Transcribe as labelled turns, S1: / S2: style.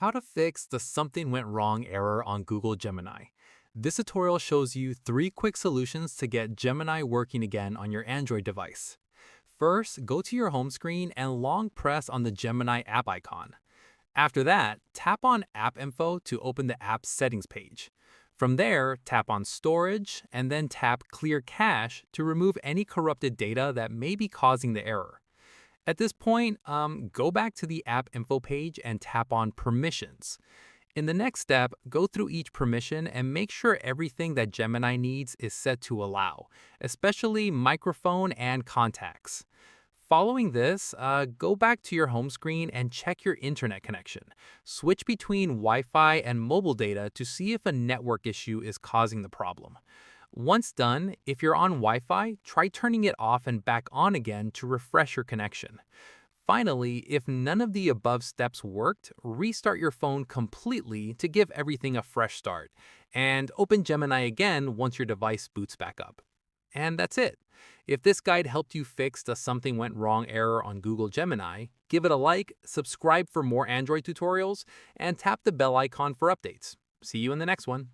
S1: How to fix the something went wrong error on Google Gemini. This tutorial shows you 3 quick solutions to get Gemini working again on your Android device. First, go to your home screen and long press on the Gemini app icon. After that, tap on App Info to open the app settings page. From there, tap on Storage and then tap Clear Cache to remove any corrupted data that may be causing the error. At this point, go back to the app info page and tap on Permissions. In the next step, go through each permission and make sure everything that Gemini needs is set to allow, especially microphone and contacts. Following this, go back to your home screen and check your internet connection. Switch between Wi-Fi and mobile data to see if a network issue is causing the problem. Once done, if you're on Wi-Fi, try turning it off and back on again to refresh your connection. Finally, if none of the above steps worked, restart your phone completely to give everything a fresh start, and open Gemini again once your device boots back up. And that's it. If this guide helped you fix the something went wrong error on Google Gemini, give it a like, subscribe for more Android tutorials, and tap the bell icon for updates. See you in the next one.